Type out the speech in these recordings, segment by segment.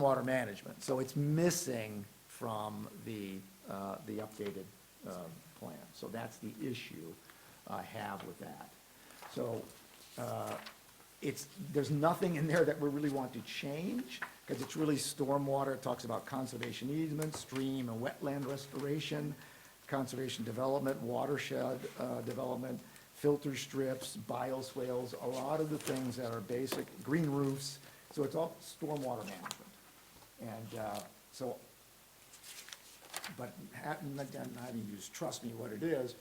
stormwater management. So it's missing from the updated plan. So that's the issue I have with that. So there's nothing in there that we really want to change, because it's really stormwater. It talks about conservation easements, stream and wetland restoration, conservation development, watershed development, filter strips, bioswales, a lot of the things that are basic, green roofs. So it's all stormwater management. And but having used, trust me what it is,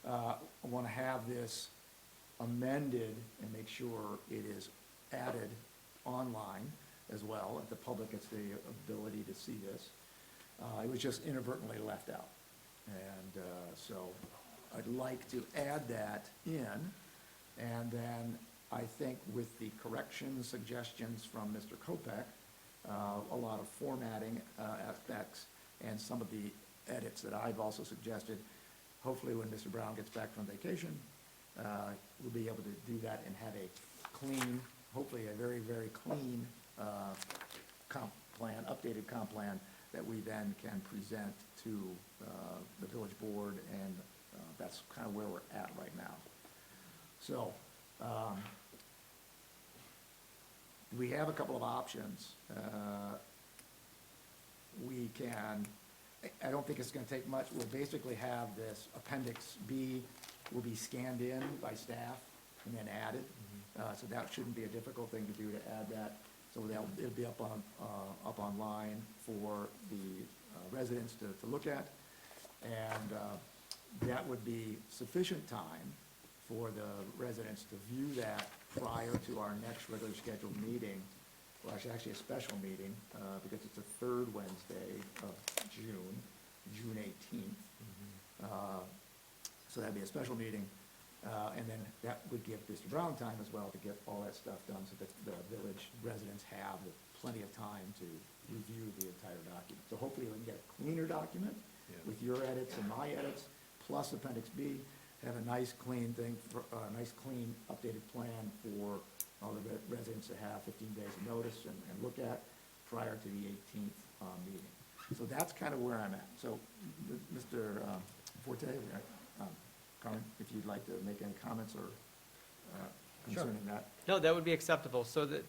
I want to have this amended and make sure it is added online as well, if the public gets the ability to see this. It was just inadvertently left out. And so I'd like to add that in, and then I think with the corrections, suggestions from Mr. Kopech, a lot of formatting aspects, and some of the edits that I've also suggested, hopefully when Mr. Brown gets back from vacation, we'll be able to do that and have a clean, hopefully a very, very clean comp plan, updated comp plan that we then can present to the village board, and that's kind of where we're at right now. So we have a couple of options. We can, I don't think it's going to take much. We'll basically have this Appendix B will be scanned in by staff and then added. So that shouldn't be a difficult thing to do, to add that. So it'll be up online for the residents to look at. And that would be sufficient time for the residents to view that prior to our next regularly scheduled meeting. Well, actually a special meeting, because it's the third Wednesday of June 18th. So that'd be a special meeting, and then that would give Mr. Brown time as well to get all that stuff done, so that the village residents have plenty of time to review the entire document. So hopefully we can get a cleaner document with your edits and my edits, plus Appendix B, have a nice clean thing, for a nice clean updated plan for all the residents to have 15 days of notice and look at prior to the 18th meeting. So that's kind of where I'm at. So, Mr. Forte, Carmen, if you'd like to make any comments or concerning that. No, that would be acceptable. So the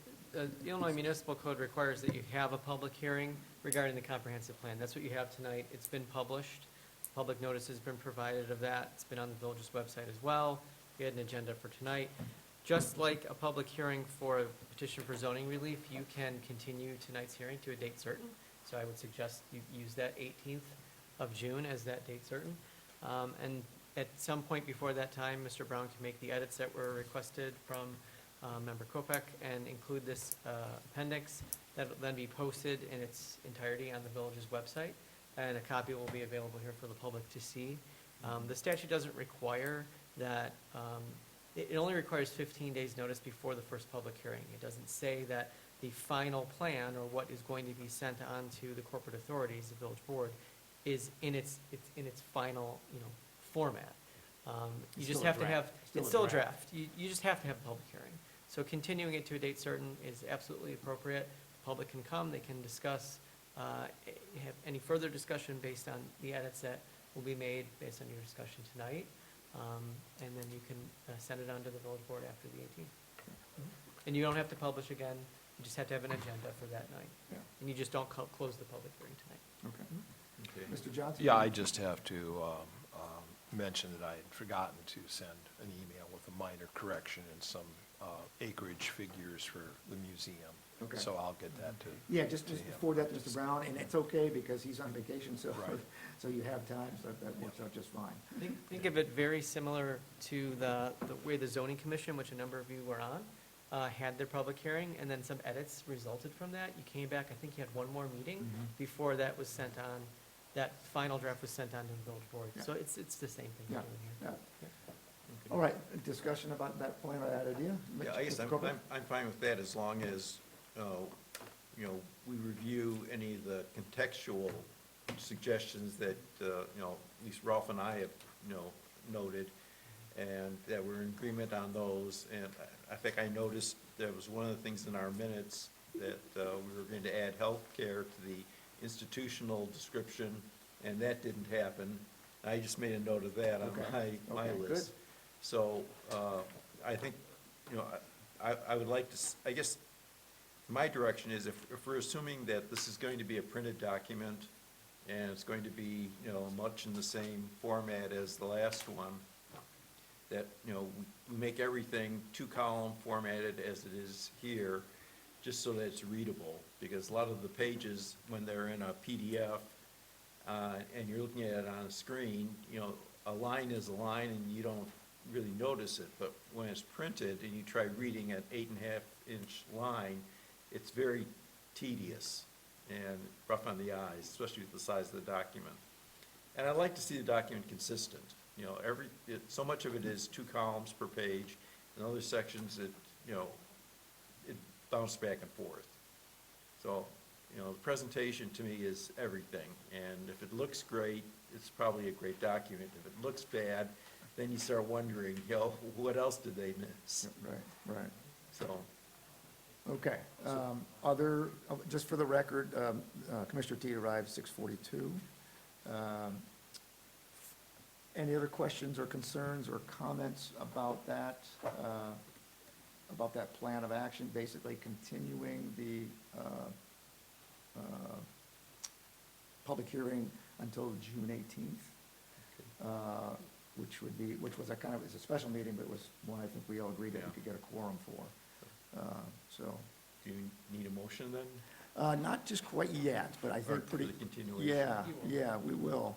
Illinois Municipal Code requires that you have a public hearing regarding the comprehensive plan. That's what you have tonight. It's been published. Public notice has been provided of that. It's been on the village's website as well. We had an agenda for tonight. Just like a public hearing for a petition for zoning relief, you can continue tonight's hearing to a date certain. So I would suggest you use that 18th of June as that date certain. And at some point before that time, Mr. Brown can make the edits that were requested from Member Kopech and include this appendix that will then be posted in its entirety on the village's website. And a copy will be available here for the public to see. The statute doesn't require that, it only requires 15 days notice before the first public hearing. It doesn't say that the final plan or what is going to be sent on to the corporate authorities, the village board, is in its final, format. You just have to have, it's still a draft. You just have to have a public hearing. So continuing it to a date certain is absolutely appropriate. The public can come, they can discuss, have any further discussion based on the edits that will be made based on your discussion tonight. And then you can send it on to the village board after the 18th. And you don't have to publish again. You just have to have an agenda for that night. Yeah. And you just don't close the public hearing tonight. Okay. Mr. Johnson? Yeah, I just have to mention that I had forgotten to send an email with a minor correction and some acreage figures for the museum. Okay. So I'll get that to. Yeah, just him. forward that to Mr. Brown, and it's okay because he's on vacation, so, Right. so you have time, so that works out just fine. Think of it very similar to the way the zoning commission, which a number of you were on, had their public hearing, and then some edits resulted from that. You came back, I think you had one more meeting before that was sent on, that final draft was sent on to the village board. Yeah. So it's the same thing Yeah, we're doing here. yeah. All right, discussion about that plan or that idea? Yeah, I guess Mr. Copeland? I'm fine with that as long as, we review any of the contextual suggestions that, at least Ralph and I have, noted, and that we're in agreement on those. And I think I noticed there was one of the things in our minutes that we were going to add healthcare to the institutional description, and that didn't happen. I just made a note of that on Okay. my Okay, good. list. So I think, you know, I would like to, I guess, my direction is if we're assuming that this is going to be a printed document and it's going to be, you know, much in the same format as the last one, that, you know, we make everything two-column formatted as it is here, just so that it's readable, because a lot of the pages, when they're in a PDF, and you're looking at it on a screen, you know, a line is a line and you don't really notice it, but when it's printed and you try reading an 8.5-inch line, it's very tedious and rough on the eyes, especially with the size of the document. And I'd like to see the document consistent. You know, so much of it is 2 columns per page, and other sections it, you know, it bounces back and forth. So, you know, the presentation to me is everything, and if it looks great, it's probably a great document. If it looks bad, then you start wondering, you know, what else did they miss? Right, right. So, Okay. Other, just for the record, Commissioner Teet arrived 6:42. Any other questions or concerns or comments about that plan of action, basically continuing the public hearing until June 18th, which was a kind of, it's a special meeting, but it was one I think we all agreed that we Yeah. could get a quorum for. So, do you need a motion then? not just quite yet, but I Or think for pretty. the continuation? Yeah, we will.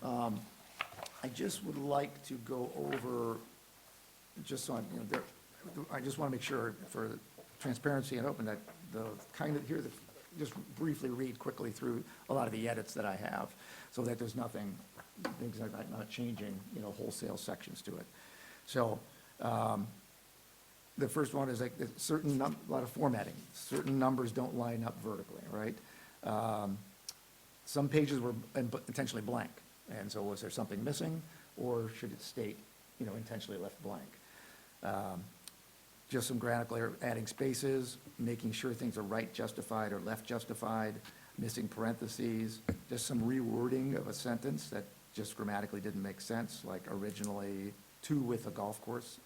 I just would like to go over, just so I'm, you know, I just want to make sure for transparency and open that the kind of, just briefly read quickly through a lot of the edits that I have, so that there's nothing, things like that, not changing, you know, wholesale sections to it. So, the first one is like, a lot of formatting. Certain numbers don't line up vertically, right? Some pages were intentionally blank, and so was there something missing, or should it state, you know, intentionally left blank? Just some grammatical error, adding spaces, making sure things are right justified or left justified, missing parentheses, just some rewording of a sentence that just grammatically didn't make sense, like originally, "to with a golf course,"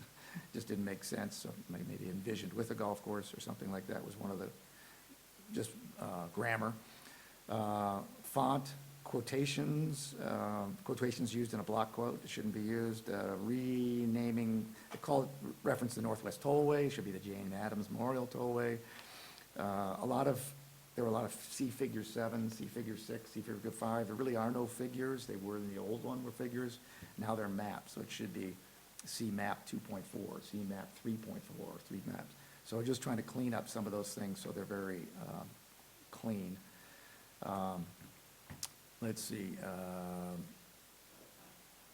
just didn't make sense, so maybe envisioned with a golf course or something like that was one of the, just grammar. Font, quotations used in a block quote, it shouldn't be used. Renaming, reference the Northwest Tollway, should be the Jane Addams Memorial Tollway. There were a lot of C figure 7, C figure 6, C figure 5. There really are no figures. They were in the old one were figures. Now they're maps, so it should be C map 2.4, C map 3.4, 3 maps. So we're just trying to clean up some of those things so they're very clean. Let's see.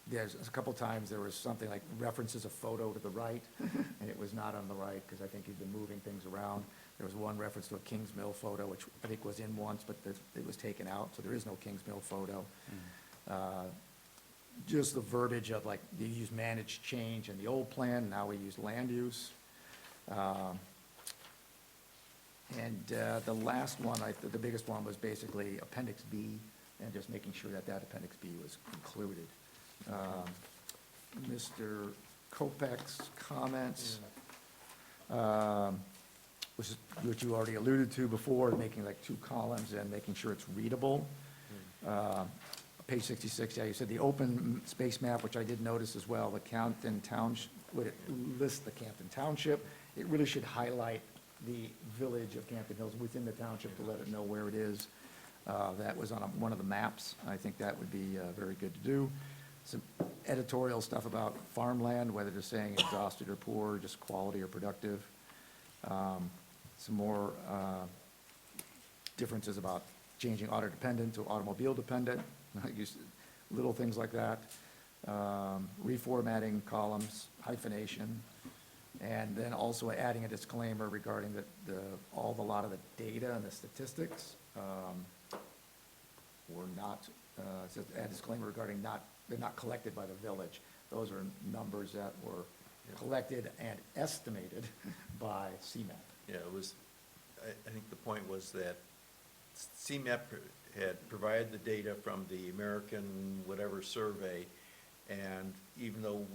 There's a couple times there was something like references a photo to the right, and it was not on the right because I think he'd been moving things around. There was one reference to a Kings Mill photo, which I think was in once, but it was taken out, so there is no Kings Mill photo. Just the verbiage of like, you use managed change in the old plan, now we use land use. And the last one, the biggest one was basically Appendix B, and just making sure that Appendix B was included. Mr. Kopech's comments, which you already alluded to before, making like 2 columns and making sure it's readable. Page 66, yeah, you said the open space map, which I did notice as well, the Campton Township, would it list the Campton Township? It really should highlight the village of Campton Hills within the township to let it know where it is. That was on one of the maps. I think that would be very good to do. Some editorial stuff about farmland, whether they're saying exhausted or poor, just quality or productive. Some more differences about changing auto dependent to automobile dependent, little things like that. Reformatting columns, hyphenation, and then also adding a disclaimer regarding a lot of the data and the statistics were not, it says add disclaimer regarding they're not collected by the village. Those are numbers that were collected and estimated by CMAP. Yeah, it was, I think the point was that CMAP had provided the data from the American whatever survey, and even though,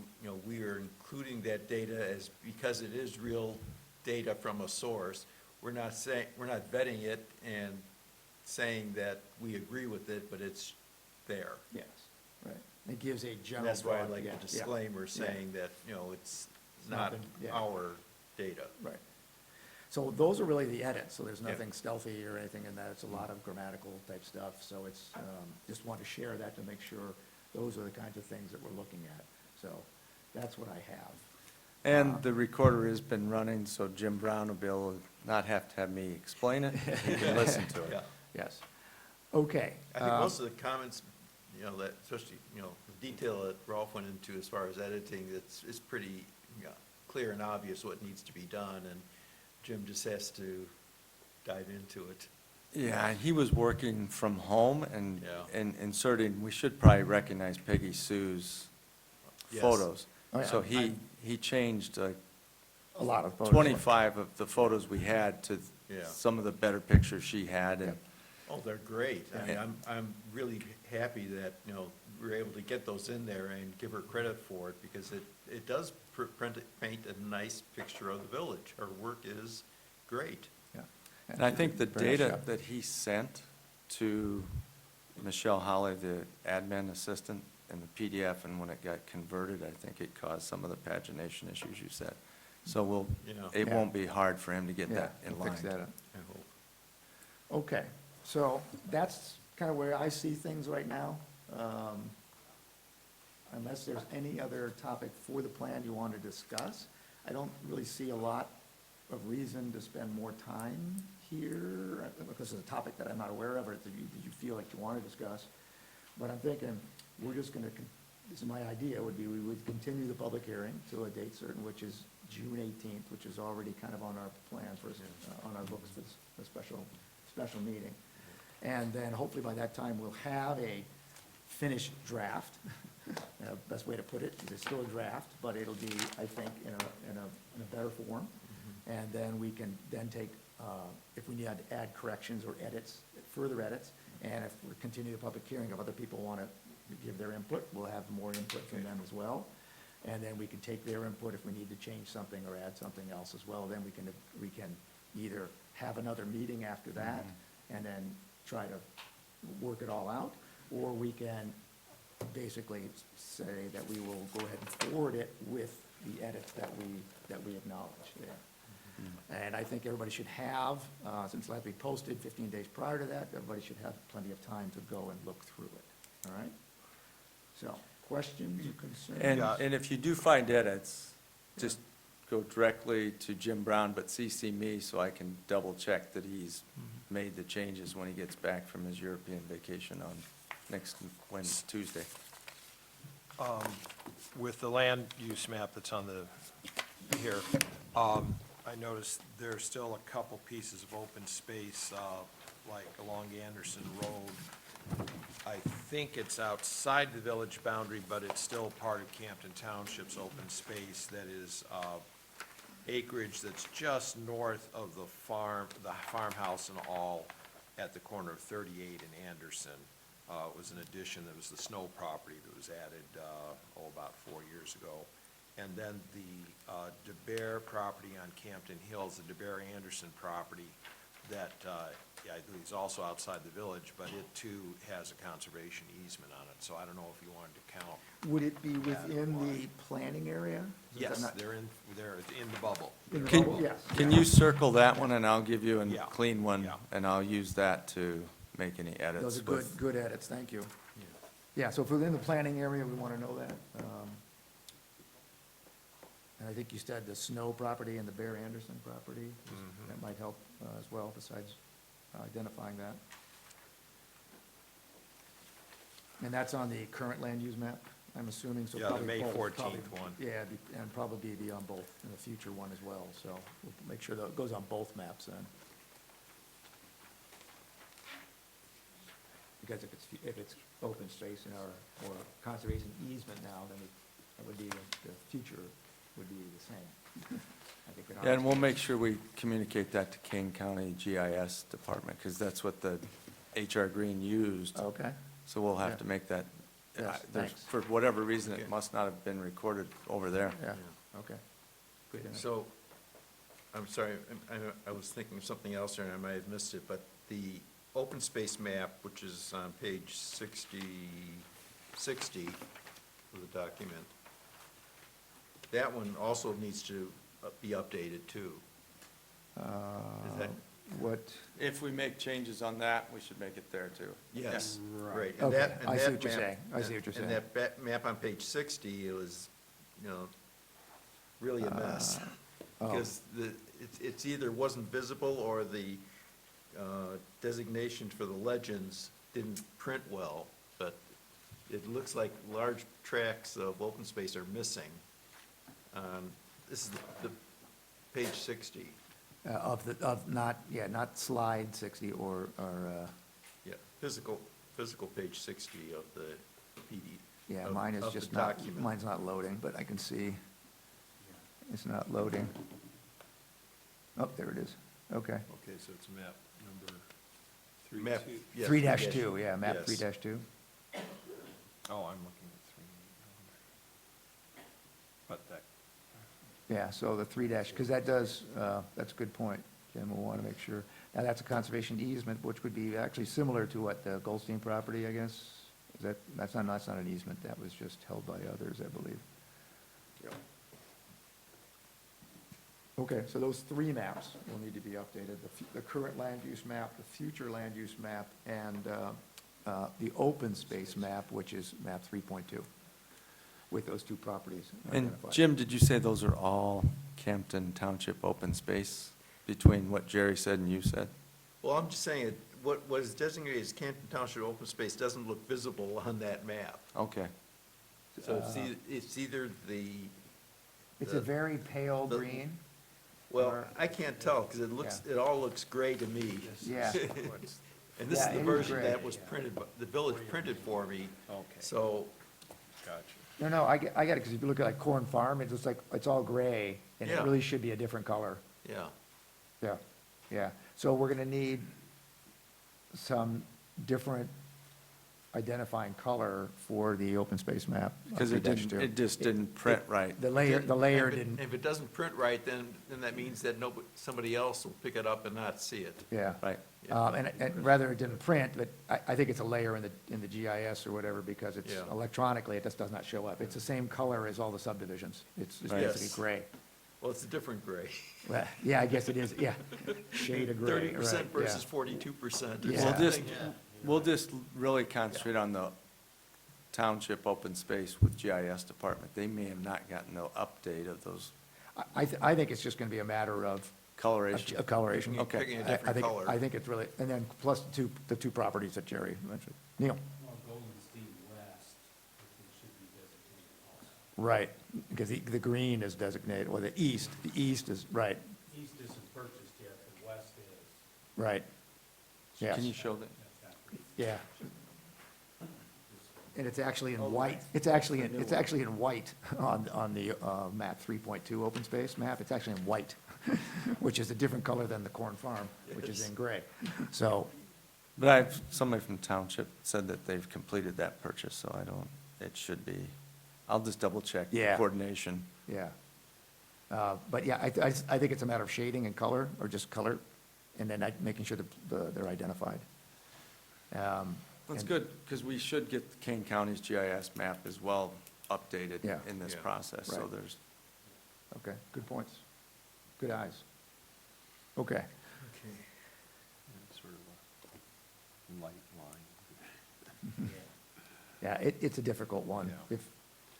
we are including that data as, because it is real data from a source, we're not vetting it and saying that we agree with it, but it's there. Yes, right. It gives a And general. that's why I broad- like yeah, the yeah, disclaimer yeah. saying that, it's It's not not been- yeah. our data. Right. So those are really the edits, so there's Yeah. nothing stealthy or anything in that. It's a lot of grammatical type stuff, so it's, just want to share that to make sure those are the kinds of things that we're looking at. So that's what I have. And the recorder has been running, so Jim Brown will be able to not have to have me explain it, he can listen to Yeah. it. Yes. Okay. I think most of the comments, that, especially, the detail that Rolf went into as far as editing, it's pretty clear and obvious what needs to be done, and Jim just has to dive into it. Yeah, he was working from home and, Yeah. and inserting, we should probably recognize Peggy Sue's Yes. photos. Oh, yeah. So he changed like A lot of photos. 25 of the photos we had to Yeah. some of the better pictures she had, and Oh, they're great. I mean, Yeah. I'm really happy that, we were able to get those in there and give her credit for it, because it does paint a nice picture of the village. Her work is great. Yeah. And I think the Very nice data job. that he sent to Michelle Holly, the admin assistant, in the PDF, and when it got converted, I think it caused some of the pagination issues you said. So Yeah. it Yeah. won't be hard for him to get Yeah, that in we'll fix line. that up. I hope. Okay, so that's kind of where I see things right now. Unless there's any other topic for the plan you want to discuss, I don't really see a lot of reason to spend more time here, because it's a topic that I'm not aware of, or that you feel like you want to discuss. But I'm thinking, we're just going to, this is my idea, would be we would continue the public hearing to a date certain, which is June 18th, which is already kind of on our plan for, on our books for the special meeting. And then hopefully by that time, we'll have a finished draft. Best way to put it, it's still a draft, but it'll be, I think, in a better form. And then we can then take, if we need to add corrections or edits, further edits, and if we continue the public hearing, if other people want to give their input, we'll have more input from them as well. And then we can take their input if we need to change something or add something else as well. Then we can either have another meeting after that and then try to work it all out, or we can basically say that we will go ahead and forward it with the edits that we acknowledge there. And I think everybody should have, since it'll have to be posted 15 days prior to that, everybody should have plenty of time to go and look through it, all right? So, questions or concerns? And, Yeah. and if you do find edits, just go directly to Jim Brown, but CC me so I can double check that he's made the changes when he gets back from his European vacation on next Wednesday, Tuesday. With the land use map that's on here, I noticed there's still a couple pieces of open space, like along Anderson Road. I think it's outside the village boundary, but it's still part of Campton Township's open space that is acreage that's just north of the farmhouse and all at the corner of 38 and Anderson. It was an addition, that was the Snow property that was added, about 4 years ago. And then the DeBear property on Campton Hills, the DeBear Anderson property that, I believe is also outside the village, but it too has a conservation easement on it. So I don't know if you wanted to count. Would it be within the planning area? Is that Yes, not- they're in the bubble. In the Can- bubble? Yes. Can you circle that one, and I'll give you a Yeah. clean one, Yeah. and I'll use that to make any edits. Those are with- good edits, thank you. Yeah, so if we're in the planning area, we want to know that. And I think you said the Snow property and the Bear Anderson property. That might help as well, besides identifying that. And that's on the current land use map, I'm assuming, so Yeah, the probably May both, 14th probably- one. Yeah, and probably be on both, in the future one as well, so we'll make sure that it goes on both maps then. Because if it's open space or conservation easement now, then it would be the future would be the same. I think in our Yeah, and we'll case- make sure we communicate that to Kane County GIS Department, because that's what the HR Green used. Okay, So we'll Oh. Yeah. have to make that, Yes, there's, thanks. for whatever reason, Okay. it must not have been recorded over there. yeah, okay. Good to know. So, I'm sorry, I was thinking of something else there and I might have missed it, but the open space map, which is on page 60 of the document, that one also needs to be updated too. that- What, If we make changes on that, we should make it there too. Yes, Right. right. and Okay, that- and I see that what you're map- saying. I see what you're saying. And that map on page 60, it was, really a mess. oh. Because it's either wasn't visible or the designation for the legends didn't print well, but it looks like large tracts of open space are missing. This is the page 60. Not slide 60 or, Yeah, physical page 60 of the PD. yeah, of- mine is of the just not, document. mine's not loading, but I can see. It's not loading. Oh, there it is. Okay. Okay, so it's map number three, Map, two. yes, 3-2, yeah, map yes. 3-2. Oh, I'm looking at three. But that, Yeah, so the 3-, because that does, that's a good point, Jim, we'll want to make sure. Now, that's a conservation easement, which would be actually similar to what the Goldstein property, I guess? Is that's not an easement, that was just held by others, I believe. Okay, so those three maps will need to be updated, the current land use map, the future land use map, and the open space map, which is map 3.2, with those two properties And identified. Jim, did you say those are all Campton Township open space between what Jerry said and you said? Well, I'm just saying, what is designated as Canton Township open space doesn't look visible on that map. Okay, So it's either the, It's a very pale the- green, well, Or- I can't tell, because it all looks gray to me. yeah. And this Yeah, is the it is version gray. that was printed, the village printed for me, okay, so, gotcha. No, I get it, because if you look at like Corn Farm, it's just like, it's all gray, and it Yeah. really should be a different color. yeah. Yeah, yeah. So we're gonna need some different identifying color for the open space map. because it just didn't print right. The layer If it- didn't, If it doesn't print right, then that means that somebody else will pick it up and not see it. yeah. Right, And rather it didn't print, but I think it's a layer in the GIS or whatever, because it's Yeah. electronically, it just does not show up. It's the same color as all the subdivisions. It's Right. basically Yes. gray. Well, it's a different gray. Well, yeah, I guess it is, yeah. Shade of gray, 30% right, versus yeah. 42%. Yeah. we'll just really concentrate on the township open space with GIS department. They may have not gotten no update of those I think it's just gonna be a matter of coloration. of coloration. Picking- Okay. picking a different I think- color. I think it's really, and then plus the two properties that Jerry mentioned. Neil? Well, Goldenstein West, I think should be designated also. Right, because the green is designated, or the east is, right, East isn't purchased yet, but west is. right. Yes, Can you show that? That's happening. yeah. And it's actually in white, it's actually in white on the map 3.2 open space map, it's actually in white, which is a different color than the Corn Farm, which is in gray. So, But somebody from township said that they've completed that purchase, so it should be, I'll just double check the Yeah. coordination. yeah. But yeah, I think it's a matter of shading and color, or just color, and then making sure that they're identified. That's And- good, because we should get Kane County's GIS map as well updated Yeah. in this Yeah. process, so Right. there's, Okay, good points. Good eyes. Okay, Okay. It's sort of a light line. yeah, it's a difficult one. Yeah. If,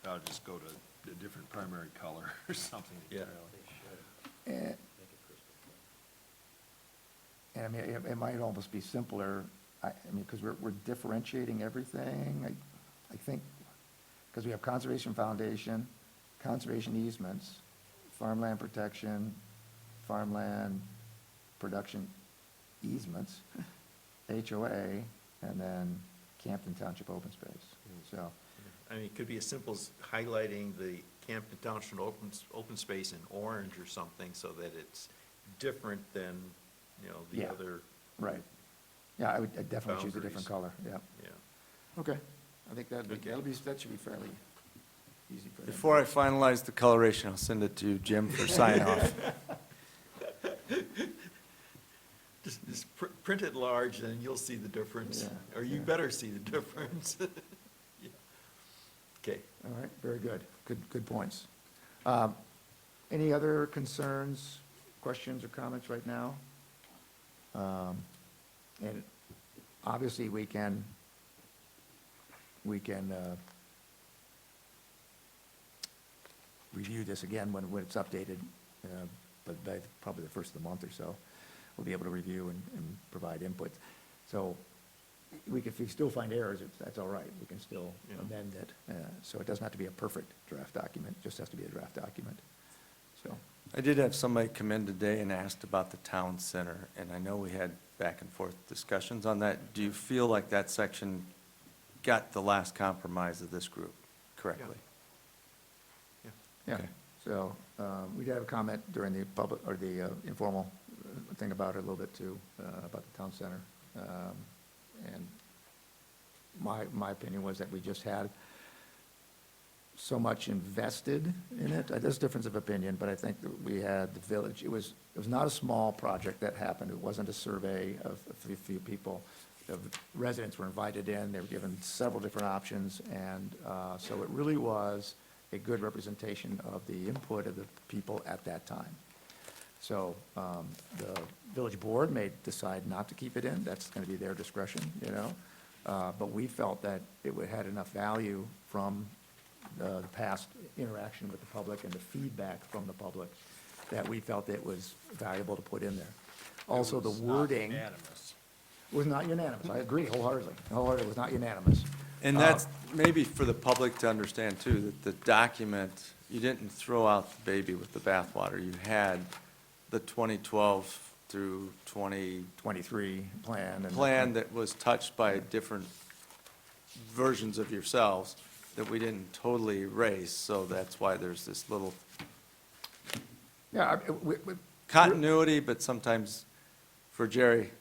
I'll just go to a different primary color or something. Yeah. eh, and I mean, it might almost be simpler, I mean, because we're differentiating everything, I think, because we have conservation foundation, conservation easements, farmland protection, farmland production easements, HOA, and then Campton Township open space, so, I mean, it could be as simple as highlighting the Hampton Township open space in orange or something, so that it's different than, you know, the Yeah. other, Right. Yeah, I'd definitely choose a different color, Boundaries. yeah. yeah. Okay, I think Okay. that should be fairly easy for them. Before I finalize the coloration, I'll send it to Jim for sign off. Just print it large, and you'll see the difference, Yeah, or you yeah. better see the difference. Yeah. Okay. All right, very good, good points. Any other concerns, questions, or comments right now? And obviously, we can review this again when it's updated, but by probably the first of the month or so, we'll be able to review and provide input. So if we still find errors, that's all right, we can still Yeah. amend it. So it doesn't have to be a perfect draft document, it just has to be a draft document, so. I did have somebody come in today and asked about the town center, and I know we had back and forth discussions on that. Do you feel like that section got the last compromise of this group correctly? Yeah, Okay. so, we did have a comment during the public, or the informal thing about it a little bit too, about the town center. And my opinion was that we just had so much invested in it. There's a difference of opinion, but I think that we had the village, it was not a small project that happened. It wasn't a survey of a few people. The residents were invited in, they were given several different options, and so it really was a good representation of the input of the people at that time. So the village board may decide not to keep it in, that's going to be their discretion, you know? But we felt that it had enough value from the past interaction with the public and the feedback from the public that we felt it was valuable to put in there. Also, the It was not wording unanimous. was not unanimous, I agree wholeheartedly. Wholeheartedly, it was not unanimous. And that's maybe for the public to understand too, that the document, you didn't throw out the baby with the bathwater. You had the 2012 through 20 23 plan and. plan that was touched by different versions of yourselves that we didn't totally erase, so that's why there's this little Yeah, continuity, but sometimes for Jerry,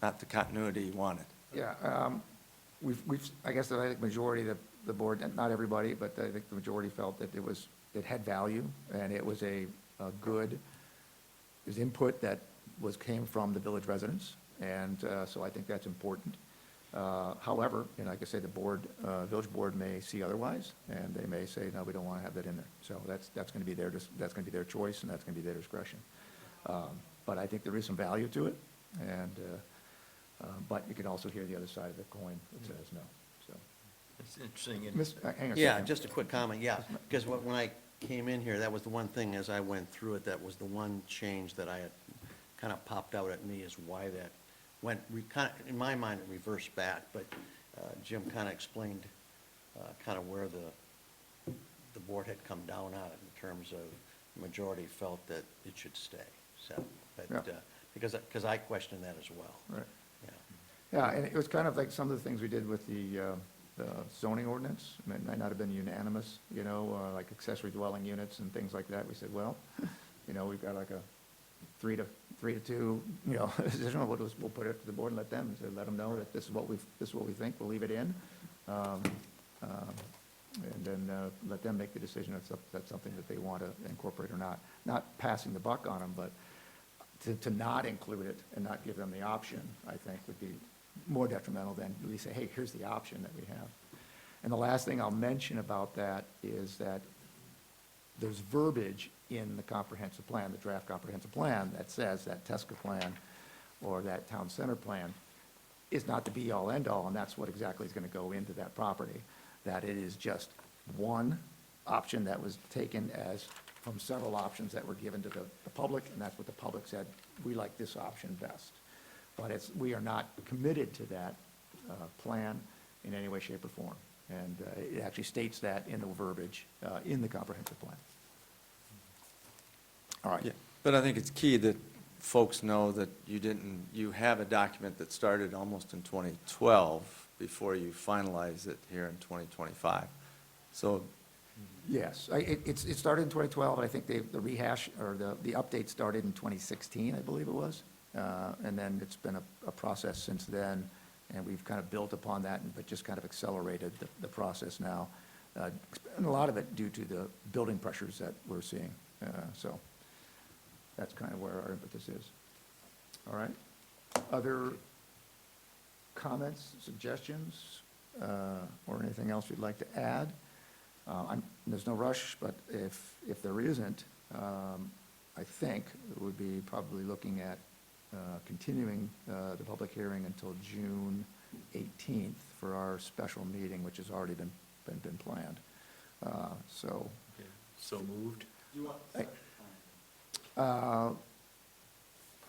not the continuity he wanted. yeah, I guess that I think majority of the board, not everybody, but I think the majority felt that it had value, and it was a good, it was input that came from the village residents, and so I think that's important. However, and like I say, the village board may see otherwise, and they may say, no, we don't want to have that in there. So that's going to be their choice, and that's going to be their discretion. But I think there is some value to it, and, but you can also hear the other side of the coin that says no, so. It's interesting. Hang on a Yeah, second. just a quick comment, yeah, because when I came in here, that was the one thing, as I went through it, that was the one change that I had kind of popped out at me, is why that went, in my mind, it reversed back, but Jim kind of explained kind of where the board had come down on it in terms of the majority felt that it should stay, so, but, Yeah. because I questioned that as well. Right. Yeah. Yeah, and it was kind of like some of the things we did with the zoning ordinance. It might not have been unanimous, you know, like accessory dwelling units and things like that. We said, well, you know, we've got like a 3-2, you know, decision. We'll put it to the board and let them know that this is what we think. We'll leave it in. And then let them make the decision if that's something that they want to incorporate or not. Not passing the buck on them, but to not include it and not give them the option, I think, would be more detrimental than at least say, hey, here's the option that we have. And the last thing I'll mention about that is that there's verbiage in the comprehensive plan, the draft comprehensive plan, that says that TSCA plan or that town center plan is not the be-all, end-all, and that's what exactly is going to go into that property. That it is just one option that was taken as from several options that were given to the public, and that's what the public said, we like this option best. But we are not committed to that plan in any way, shape, or form. And it actually states that in the verbiage in the comprehensive plan. All right. Yeah, but I think it's key that folks know that you have a document that started almost in 2012 before you finalize it here in 2025. So Yes, it started in 2012, and I think the rehash, or the update started in 2016, I believe it was. And then it's been a process since then, and we've kind of built upon that, but just kind of accelerated the process now. And a lot of it due to the building pressures that we're seeing. So that's kind of where our impetus is. All right? Other comments, suggestions, or anything else you'd like to add? There's no rush, but if there isn't, I think it would be probably looking at continuing the public hearing until June 18th for our special meeting, which has already been planned. So, Okay, so moved. Do you want I-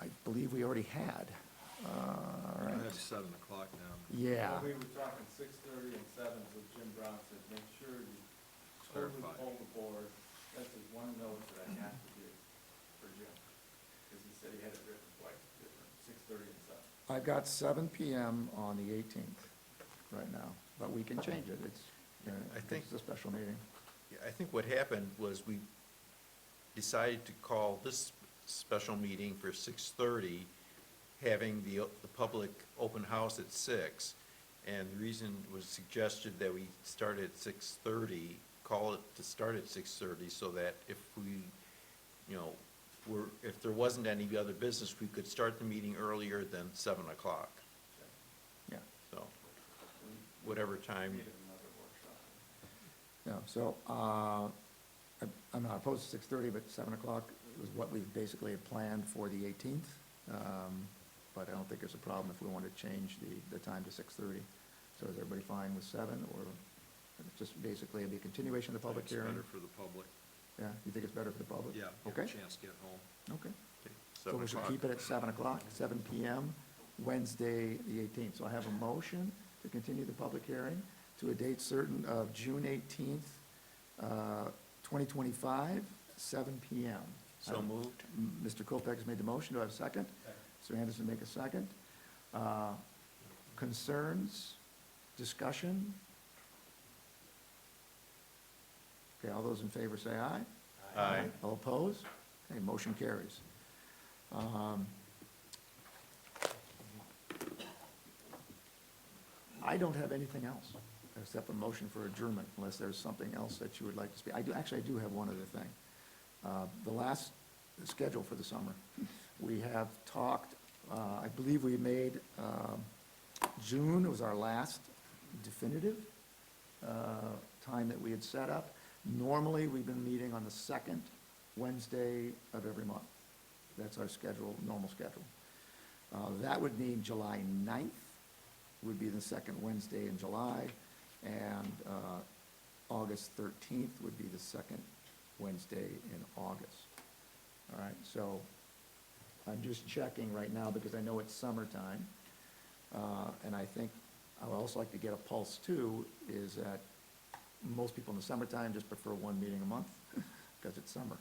I believe we already had. All right. It's 7 o'clock now. Yeah, We were talking 6:30 and 7, so Jim Brown said, make sure you totally Clarify. pull the board. That's his one note that I have to do for Jim. Because he said he had it written twice different, 6:30 and 7. I've got 7 PM on the 18th right now, but we can change it. It's, I think- it's a special meeting. Yeah, I think what happened was we decided to call this special meeting for 6:30, having the public open house at 6. And the reason was suggested that we start at 6:30, call it to start at 6:30, so that if we, if there wasn't any other business, we could start the meeting earlier than 7 o'clock. Yeah. So, whatever time. Needed another workshop. Yeah, so I'm not opposed to 6:30, but 7 o'clock was what we basically had planned for the 18th. But I don't think there's a problem if we want to change the time to 6:30. So is everybody fine with 7, or it's just basically it'd be a continuation of the public It's hearing? better for the public. Yeah, you think it's better for the public? Yeah, give a Okay, chance to get home. okay. Okay, So 7 we should o'clock. keep it at 7 o'clock, 7 PM, Wednesday, the 18th. So I have a motion to continue the public hearing to a date certain of June 18th, 2025, 7 PM. So moved. Mr. Kopek has made the motion. Do I have a second? Mr. Anderson make a second. Concerns, discussion? Okay, all those in favor say aye. Aye. All opposed? Okay, motion carries. I don't have anything else except a motion for adjournment, unless there's something else that you would like to speak. I do have one other thing. The last schedule for the summer, we have talked, I believe we made, June was our last definitive time that we had set up. Normally, we've been meeting on the second Wednesday of every month. That's our schedule, normal schedule. That would mean July 9th would be the second Wednesday in July, and August 13th would be the second Wednesday in August. All right, so I'm just checking right now because I know it's summertime. And I think I would also like to get a pulse too, is that most people in the summertime just prefer one meeting a month because it's summer,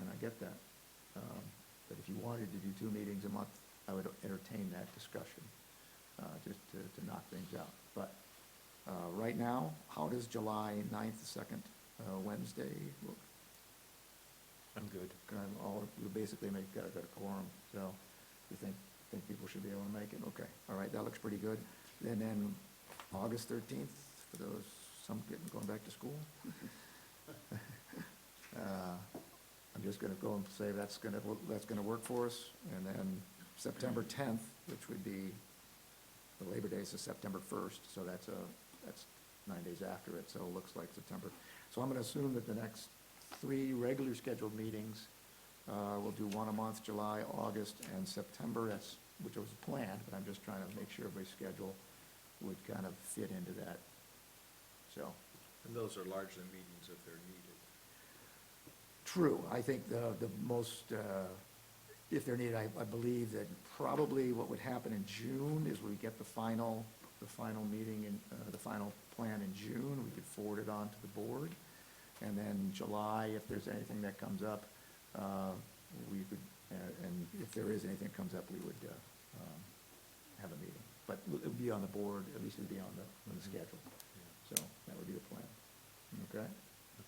and I get that. But if you wanted to do 2 meetings a month, I would entertain that discussion, just to knock things out. But right now, how does July 9th, the second Wednesday look? I'm good. We basically got a quorum, so you think people should be able to make it? Okay, all right, that looks pretty good. And then August 13th, for those, some going back to school. I'm just gonna go and say that's gonna work for us. And then September 10th, which would be, the Labor Day is September 1st, so that's 9 days after it, so it looks like September. So I'm gonna assume that the next 3 regular scheduled meetings, we'll do one a month, July, August, and September, which was planned, but I'm just trying to make sure everybody's schedule would kind of fit into that, so. And those are largely meetings if they're needed. True, I think the most, if they're needed, I believe that probably what would happen in June is we get the final meeting and, the final plan in June, we could forward it on to the board. And then July, if there's anything that comes up, we could, and if there is anything that comes up, we would have a meeting. But it would be on the board, at least it would be on the schedule. So that would be the plan. Okay?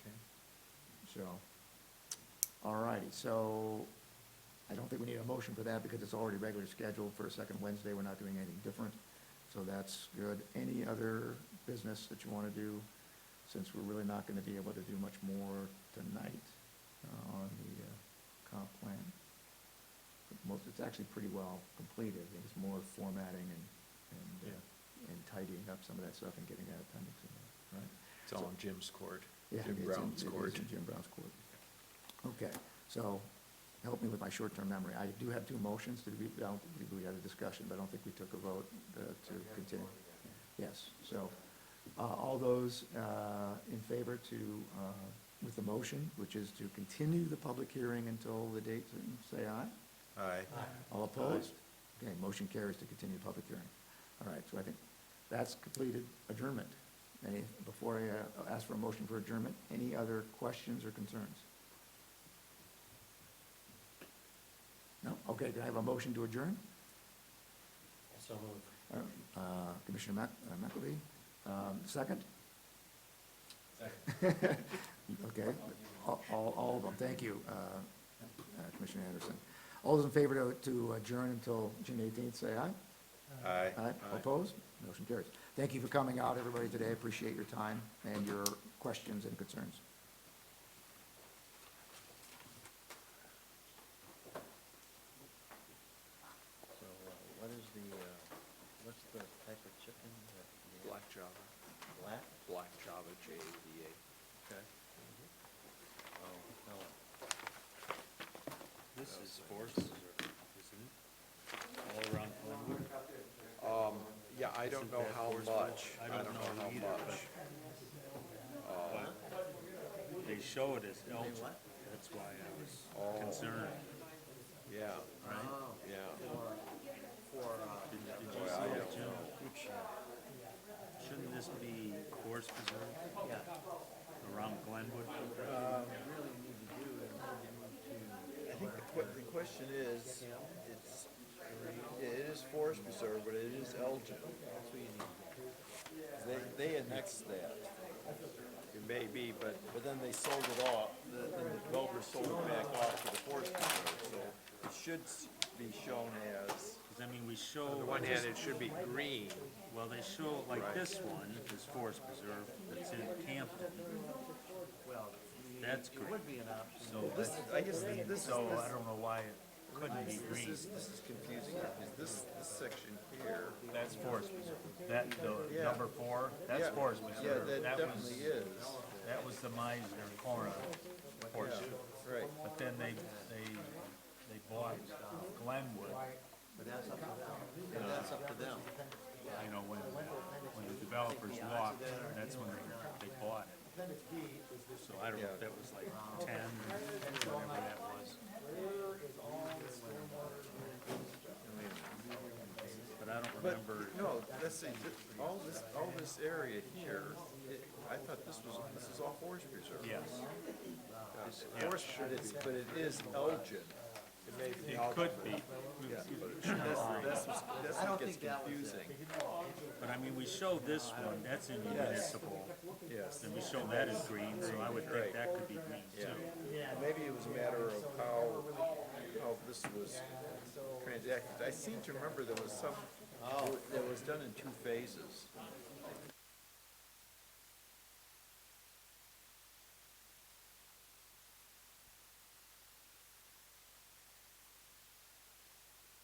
Okay. So, all righty, so I don't think we need a motion for that because it's already regularly scheduled for a second Wednesday. We're not doing anything different, so that's good. Any other business that you want to do, since we're really not going to be able to do much more tonight on the comp plan? It's actually pretty well completed. I think it's more formatting and tidying up some of that stuff and getting that appendix in there, right? It's all in Jim's court, Yeah, Jim it's in- Brown's it is court. in Jim Brown's court. Okay, so help me with my short-term memory. I do have two motions to be, I don't think we had a discussion, but I don't think we took a vote to continue. Yes, so all those in favor to, with the motion, which is to continue the public hearing until the date, say aye. Aye. All opposed? Okay, motion carries to continue the public hearing. All right, so I think that's completed adjournment. Before I ask for a motion for adjournment, any other questions or concerns? No? Okay, can I have a motion to adjourn? So moved. Commissioner McAfee, second? Second. Okay, all of them, thank you, Commissioner Anderson. All those in favor to adjourn until June 18th, say aye. Aye. Aye, opposed? Motion carries. Thank you for coming out, everybody, today. Appreciate your time and your questions and concerns. So what is what's the type of chicken that? Black Java. Black? Black Java, Java. Okay. Oh, no. This is forest preserve, isn't it? All around Glenwood? Yeah, I don't know how much. I don't know how either, much. But they show it as Elgin. what? That's why I was Oh. concerned, Yeah, right? yeah. Did you Boy, see I that, don't Jim? know. Shouldn't this be forest preserve Yeah. around Glenwood? I think the question is, it is forest preserve, but it is Elgin. They annexed that, It may be, but but then they sold it off, then the developer sold it back off to the forest preserve, so it should be shown as, Because I mean, we show. on the one hand, it should be green. Well, they show, like Right. this one is forest preserve, that's in Campton. That's green. Would be an option. So, this, I guess this is, so I don't know why it couldn't be green. this is confusing, because this section here, That's forest preserve. That, the Yeah. number 4, that's yeah, forest yeah, preserve. that was- definitely is, That was the Meisner corner portion. right. But then they bought Glenwood, But that's up to them. Yeah, that's up to them. you know, when the developers walked, that's when they bought it. So I don't know if that was like 10, whatever that was. But I don't But, remember. no, let's see, all this area here, I thought this is all forest preserve. Yes, It's forest, but it is Elgin. It may be. it could be. Yeah, but that's what gets confusing. But I mean, we show this one, that's in municipal, Yes. and we show that as green, so I would think that could be green Yeah. too. Maybe it was a matter of how this was transacted. I seem to remember there was some, it was done in two phases.